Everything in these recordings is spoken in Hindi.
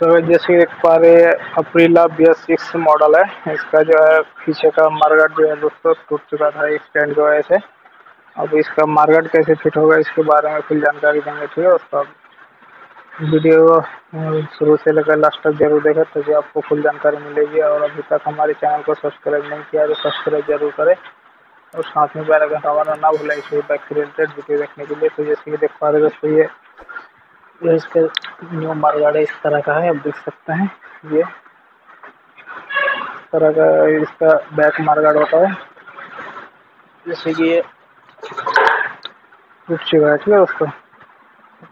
तो जैसे देख पा रहे हैं अप्रीला BS6 मॉडल है। इसका जो है पीछे का मार्केट जो है दोस्तों टूट चुका था स्टैंड की वजह से। अब इसका मार्केट कैसे फिट होगा इसके बारे में फुल जानकारी देंगे। ठीक है दोस्तों, वीडियो शुरू से लेकर लास्ट तक जरूर देखें तभी आपको फुल जानकारी मिलेगी। और अभी तक हमारे चैनल को सब्सक्राइब नहीं किया तो सब्सक्राइब जरूर करें और साथ में बेल आइकन दबाना ना भूलें इसी बाइक से रिलेटेड वीडियो देखने के लिए। तो जैसे कि देख पा रहे दोस्तों ये इसका न्यू मार्केट इस तरह का है, आप देख सकते हैं। ये इस तरह का इसका बैक मार्केट होता है। जैसे कि ये टूट चुका है। ठीक है दोस्तों,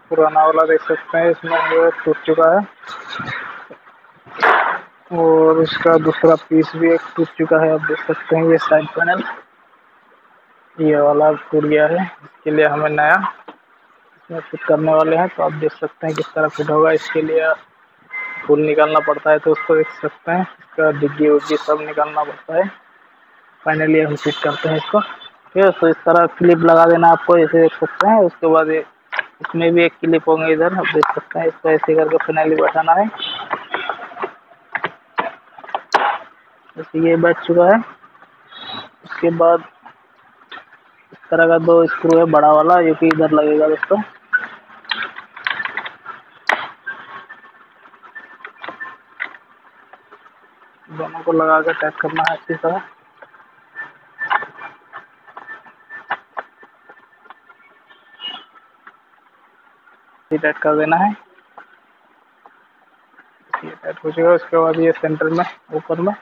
पुराना वाला देख सकते हैं इसमें ये टूट चुका है और इसका दूसरा पीस भी एक टूट चुका है। आप देख सकते हैं ये साइड पैनल ये वाला टूट गया है। इसके लिए हमें नया इसमें फिट करने वाले हैं। तो आप देख सकते हैं किस तरह फिट होगा। इसके लिए फुल निकालना पड़ता है तो उसको देख सकते हैं इसका डिग्गी उग्गी सब निकालना पड़ता है। फाइनली हम फिट करते हैं इसको। ठीक है, तो इस तरह क्लिप लगा देना आपको, ऐसे देख सकते हैं। उसके बाद ये इसमें भी एक क्लिप होंगे इधर, आप देख सकते हैं। इसको ऐसे करके फाइनली बैठाना है। जैसे ये बैठ चुका है। उसके बाद इस तरह का 2 स्क्रू है बड़ा वाला जो कि इधर लगेगा दोस्तों। दोनों को लगा कर टाइट करना है अच्छी तरह। टाइट कर देना है। ये टाइट हो जाएगा। उसके बाद ये सेंटर में ऊपर में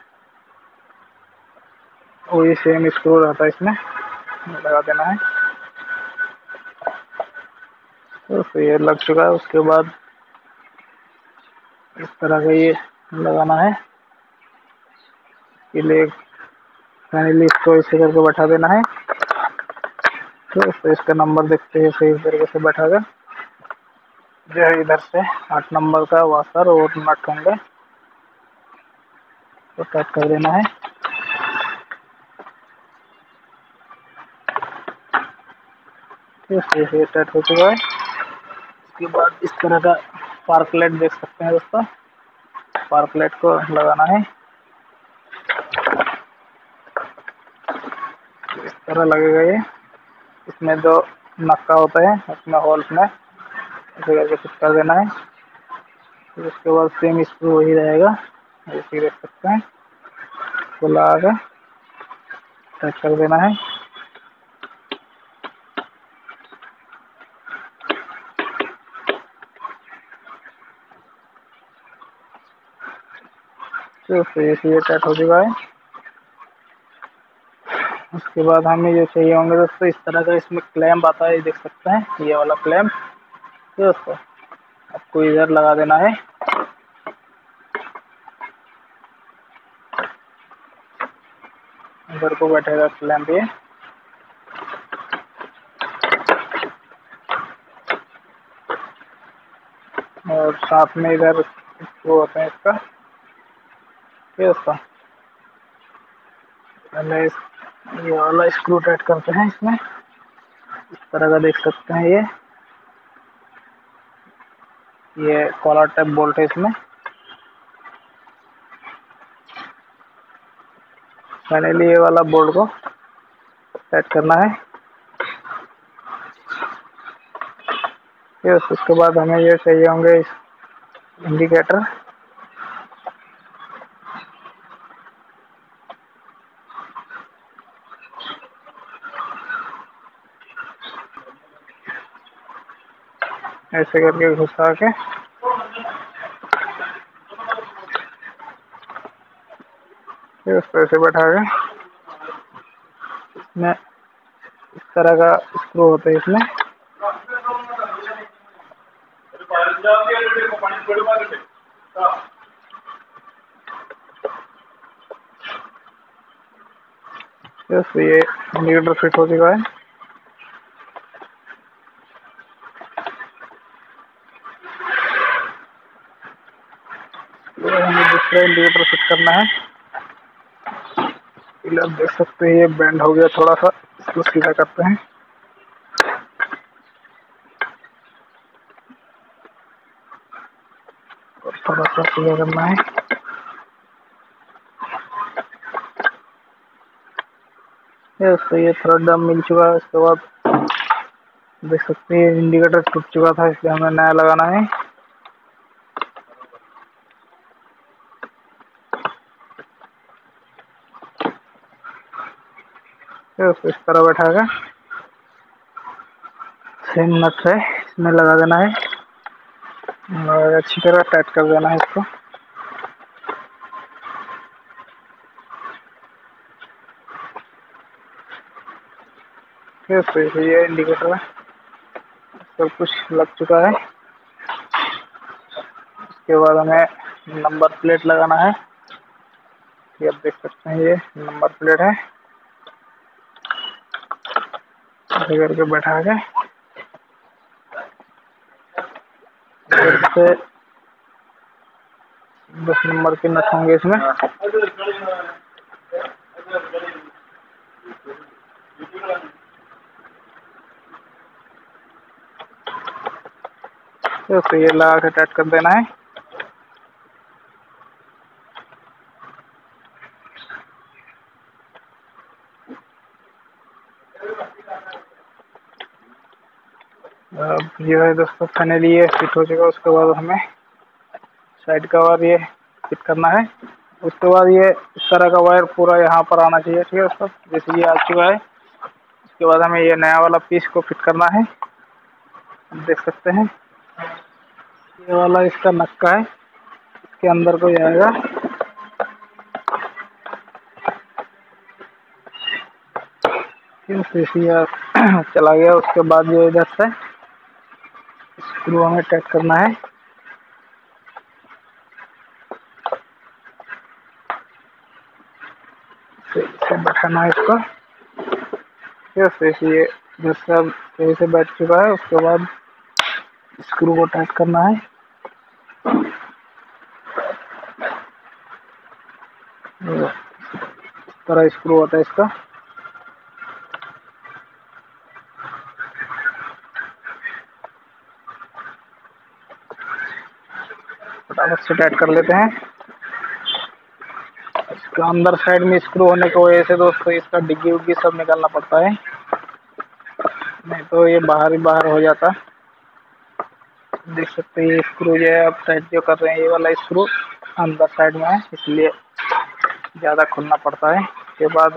वही सेम स्क्रू रहता है इसमें लगा देना है। तो ये लग चुका है। उसके बाद इस तरह का ये लगाना है। इसके लिए फाइनली इसको इसे करके बैठा देना है। तो इसका नंबर देखते हैं सही तरीके से बैठा कर जो है इधर से 8 नंबर का वाशर और नट होंगे तो टाइट कर देना है। ये टाइट हो चुका है। इसके बाद इस तरह का स्पार्क लाइट देख सकते हैं दोस्तों। स्पार्क लाइट को लगाना है। इस तरह लगेगा ये। इसमें 2 नक्का होता है उसमें होल्स में ऐसे करके फिट कर देना है। फिर उसके बाद सेम स्क्रू वही रहेगा जैसे देख सकते हैं। इसको लगा कर टाइट कर देना है। तो ये टाइट हो चुका है। उसके बाद हमें जो चाहिए होंगे दोस्तों इस तरह का इसमें क्लैंप आता है, देख सकते हैं ये वाला क्लैंप। दोस्तों आपको इधर लगा देना है। इधर को बैठेगा क्लैंप ये। और साथ में इधर स्क्रू होते हैं इसका। दोस्तों पहले ये वाला स्क्रू टाइट करते हैं इसमें। इस तरह का देख सकते हैं ये कॉलर टाइप बोल्ट है इसमें। फाइनली ये वाला बोल्ट को टाइट करना है। यस, उसके बाद हमें ये चाहिए होंगे इंडिकेटर। ऐसे करके घुसा के उसको ऐसे बैठा के इसमें इस तरह का स्क्रू होता है इसमें। यस, ये इंडिकेटर फिट हो चुका है। हमें दूसरा इंडिकेटर फिट करना है। आप देख सकते हैं ये बेंड हो गया थोड़ा सा, इसको सीधा करते हैं। और थोड़ा सा क्लियर करना है। तो ये थोड़ा डम मिल चुका है। उसके बाद देख सकते हैं इंडिकेटर टूट चुका था, इसलिए हमें नया लगाना है। तो इस तरह बैठाकर सेम नट है इसमें लगा देना है और अच्छी तरह टाइट कर देना है इसको। तो ये इंडिकेटर है, सब कुछ लग चुका है। उसके बाद हमें नंबर प्लेट लगाना है। ये आप देख सकते हैं, ये नंबर प्लेट है। ऐसे करके बैठा के से 10 नंबर के नट होंगे इसमें। तो ये लगा के टाइट कर देना है। अब जो है दोस्तों फाइनली ये फिट हो चुका। उसके बाद हमें साइड का वायर ये फिट करना है। उसके बाद ये इस तरह का वायर पूरा यहाँ पर आना चाहिए। ठीक है दोस्तों, जैसे ये आ चुका है। उसके बाद हमें ये नया वाला पीस को फिट करना है। देख सकते हैं ये वाला इसका नक्का है, इसके अंदर को जाएगा। चला गया। उसके बाद जो इधर से स्क्रू हमें टाइट करना है। इसे बैठाना है इसको। ये इधर से अब सही से बैठ चुका है। उसके बाद स्क्रू को टाइट करना है। इस तरह स्क्रू होता है इसका। फटाफट से टाइट कर लेते हैं। इसका अंदर साइड में स्क्रू होने की वजह से दोस्तों इसका डिग्गी उग्गी सब निकालना पड़ता है, नहीं तो ये बाहर ही बाहर हो जाता। देख सकते हैं ये स्क्रू जो है आप टाइट जो कर रहे हैं, ये वाला स्क्रू अंदर साइड में है, इसलिए ज़्यादा खुलना पड़ता है। इसके बाद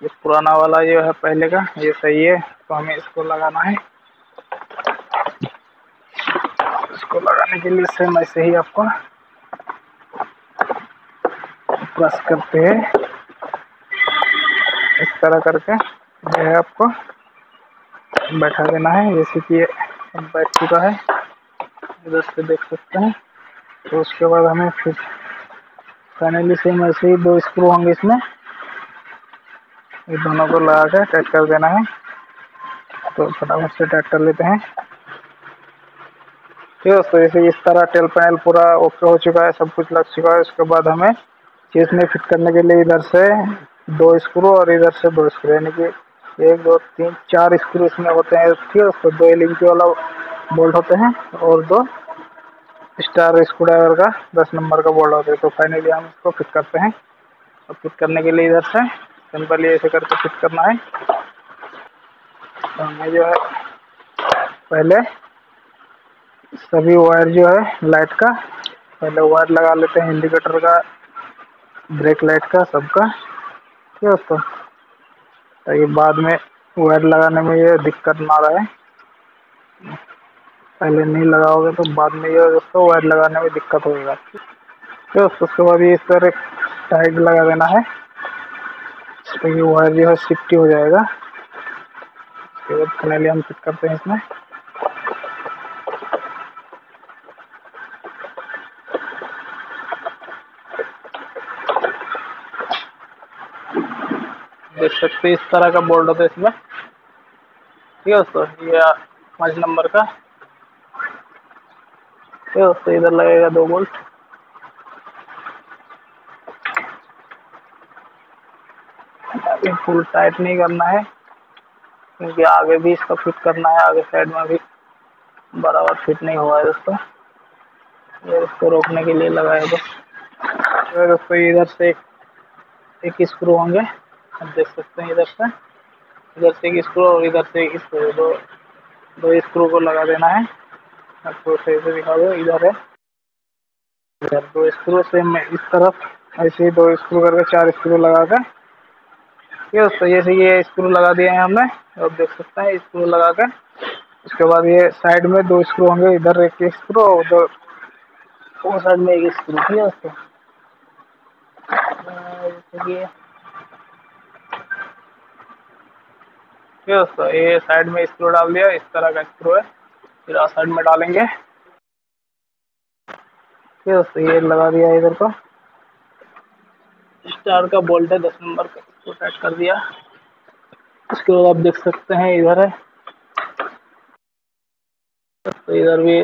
ये पुराना वाला जो है पहले का, ये सही है, तो हमें इसको लगाना है। इसको लगाने के लिए सेम ऐसे ही आपको प्रेस करते हैं इस तरह करके जो है आपको बैठा देना है। जैसे कि ये बैठ चुका है, इधर से देख सकते हैं। तो उसके बाद हमें फिर फाइनली सेम ऐसे ही 2 स्क्रू होंगे इसमें, ये दोनों को लगा कर टाइट कर देना है। तो फटाफट से टाइट कर लेते हैं। ठीक है, तो जैसे इस तरह टेल पैनल पूरा ओके हो चुका है, सब कुछ लग चुका है। उसके बाद हमें चीज में फिट करने के लिए इधर से 2 स्क्रू और इधर से 2 स्क्रू, यानी कि 1 2 3 4 स्क्रू इसमें होते हैं। ठीक है, उसको 2 लिंक वाला बोल्ट होते हैं और 2 स्टार स्क्रू ड्राइवर का 10 नंबर का बोल्ट होता है। तो फाइनली हम इसको फिट करते हैं। और फिट करने के लिए इधर से सिंपली ऐसे करके फिट करना है। तो हमें जो है पहले सभी वायर जो है लाइट का पहले वायर लगा लेते हैं, इंडिकेटर का, ब्रेक लाइट का, सबका। ठीक है दोस्तों, ताकि बाद में वायर लगाने में ये दिक्कत ना रहे। पहले नहीं लगाओगे तो बाद में ये दोस्तों वायर लगाने में दिक्कत होगा। ठीक है, उसके बाद ये इस तरह टाइट लगा देना है, तो ये वायर जो है शिफ्ट हो जाएगा। उसके बाद फाइनली हम फिट करते हैं इसमें। देख सकते हैं इस तरह का बोल्ट होता है इसमें। ठीक है दोस्तों, ये 5 नंबर का। ठीक है दोस्तों, इधर लगेगा 2 बोल्ट। अभी फुल टाइट नहीं करना है, क्योंकि आगे भी इसका फिट करना है, आगे साइड में भी बराबर फिट नहीं हुआ है दोस्तों। ये इसको रोकने के लिए लगाया था। तो दोस्तों इधर से एक स्क्रू होंगे, आप देख सकते हैं। इधर से एक स्क्रू और इधर से एक स्क्रू, दो स्क्रू को लगा देना है। आपको सही से दिखा दो, इधर है, इधर दो स्क्रू से मैं इस तरफ ऐसे ही दो स्क्रू करके 4 स्क्रू लगा कर ये दोस्तों ये स्क्रू लगा दिए हैं हमने। आप देख सकते हैं स्क्रू लगा कर। उसके बाद ये साइड में 2 स्क्रू होंगे, इधर एक स्क्रू और उधर वो साइड में एक स्क्रू। ठीक है दोस्तों, ये दोस्तों ये साइड में स्क्रू डाल दिया, इस तरह का स्क्रू है। फिर आप साइड में डालेंगे। ये दोस्तों ये लगा दिया इधर को। स्टार का बोल्ट है 10 नंबर का, इसको टाइट कर दिया। उसके बाद आप देख सकते हैं इधर है, तो इधर भी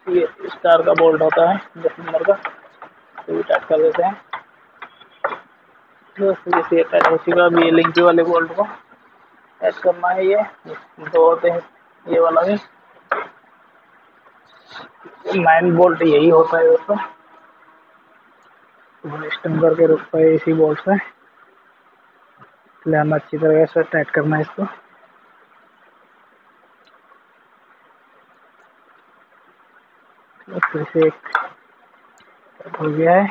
ये स्टार का बोल्ट होता है 10 नंबर का, तो भी टाइट कर देते हैं। दोस्तों जैसे ये टाइट हो चुका, अभी ये लिंकी वाले बोल्ट को टाइट करना है। ये दो होते हैं, ये वाला भी 9 बोल्ट यही होता है दोस्तों, स्टम करके रुकता है इसी बोल्ट से। इसलिए हमें अच्छी तरह से टाइट करना है इसको। फिर से एक हो गया है,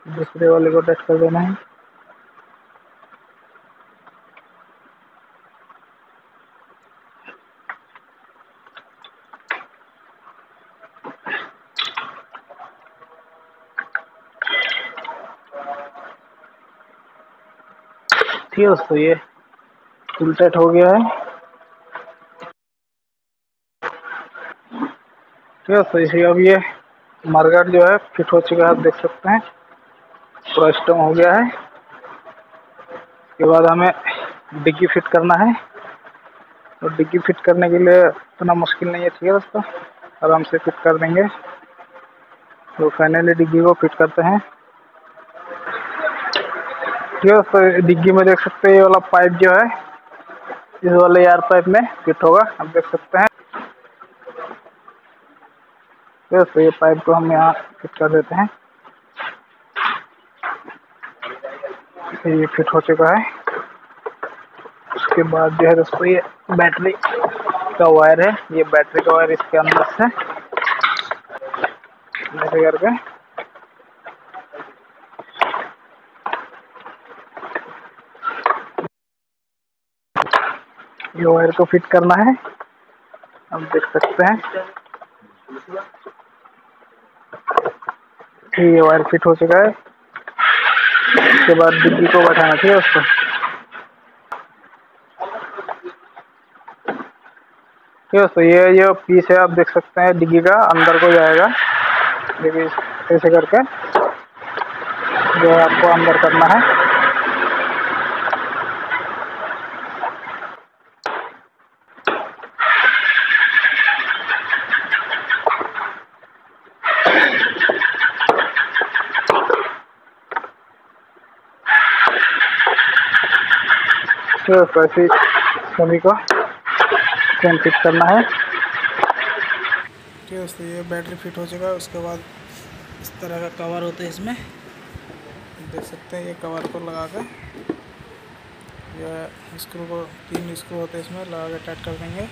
दूसरे वाले को टाइट कर देना है। ठीक है दोस्तों, ये फुल टाइट हो गया है। ठीक है दोस्तों, इसे अब ये मरगाट जो है फिट हो चुका है, आप देख सकते हैं पूरा स्टम हो गया है। इसके बाद हमें डिग्गी फिट करना है, और डिग्गी फिट करने के लिए इतना मुश्किल नहीं है। ठीक है दोस्तों, आराम से फिट कर देंगे। तो फाइनली डिग्गी को फिट करते हैं। ठीक है दोस्तों, डिग्गी में देख सकते हैं ये वाला पाइप जो है इस वाले एयर पाइप में फिट होगा, आप देख सकते हैं। तो ये पाइप को हम यहाँ फिट कर देते हैं। ये फिट हो चुका है। उसके बाद जो है दोस्तों ये बैटरी का वायर है, ये बैटरी का वायर इसके अंदर से ऐसे करके ये वायर को फिट करना है, आप देख सकते हैं। ये वायर फिट हो चुका है। उसके बाद डिग्गी को बैठाना चाहिए उसको। ठीक है दोस्तों, ये जो पीस है आप देख सकते हैं डिग्गी का अंदर को जाएगा, देखिए ऐसे करके जो है आपको अंदर करना है। तो ऐसे सभी को सेम फिट करना है। ठीक है दोस्तों, ये बैटरी फिट हो चुका है। उसके बाद इस तरह का कवर होता है, इसमें देख सकते हैं। ये कवर को लगा कर या स्क्रू को 3 स्क्रू होते हैं इसमें लगा कर टाइट कर देंगे।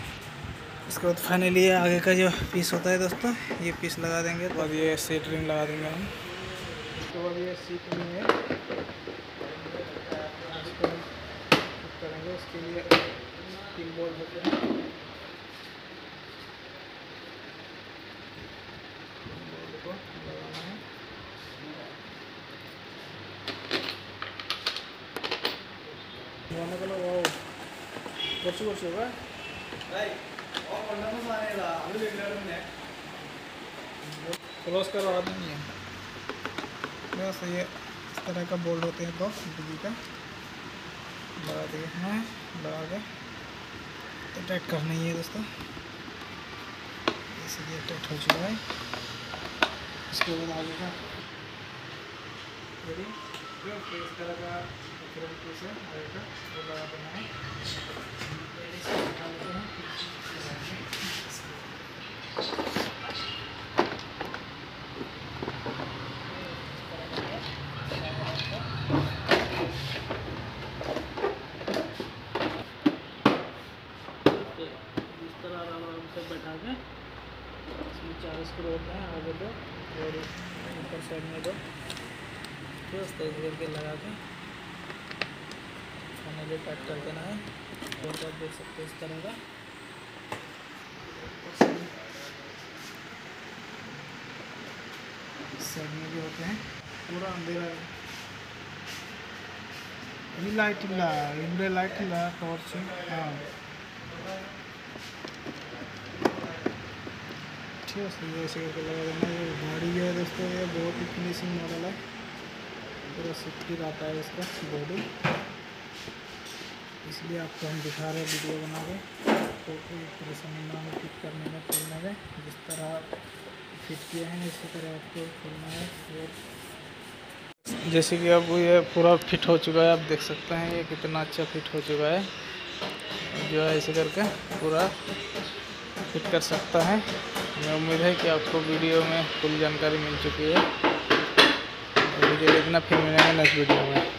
इसके बाद फाइनली ये आगे का जो पीस होता है दोस्तों, ये पीस लगा देंगे। उसके बाद ये सीट रिंग लगा देंगे हम। उसके बाद ये सीट रिंग है करेंगे, उसके लिए 3 बोल्ट होते हैं। बोल्ट को लगाना है। क्लोज करवा देंगे। बस ये इस तरह का बोल्ट होते हैं, 2 डिग्गी का लगा दिए हैं। लगा के तो टाइट करना ही है दोस्तों। इसलिए टाइट हो चुका है। इसके बाद आगे का इस तरह का फ्रंट पीस है आगे का, वो लगा देना है। होते हैं आगे दो और ऊपर साइड में दो, फिर उस तरीके करके लगा के फाइनली टाइट कर देना है। और आप देख सकते हैं इस तरह का साइड में भी होते हैं। पूरा अंधेरा लाइट इंद्रे लाइट टॉर्च हाँ ठीक है। ऐसे करके लगा देना। ये गाड़ी जो है दोस्तों ये बहुत ही फिनिशिंग मॉडल है, पूरा सिक्योर आता है इसका बॉडी, इसलिए आपको हम दिखा रहे हैं वीडियो बना के। तो कोई परेशानी ना हो फिट करने में खोलने में, जिस तरह फिट किए हैं इसी तरह आपको खोलना है। और जैसे कि अब ये पूरा फिट हो चुका है, आप देख सकते हैं ये कितना अच्छा फिट हो चुका है। जो है ऐसे करके पूरा फिट कर सकता है। मैं उम्मीद है कि आपको वीडियो में फुल जानकारी मिल चुकी है। वीडियो देखना, फिर मिलेंगे नेक्स्ट वीडियो में।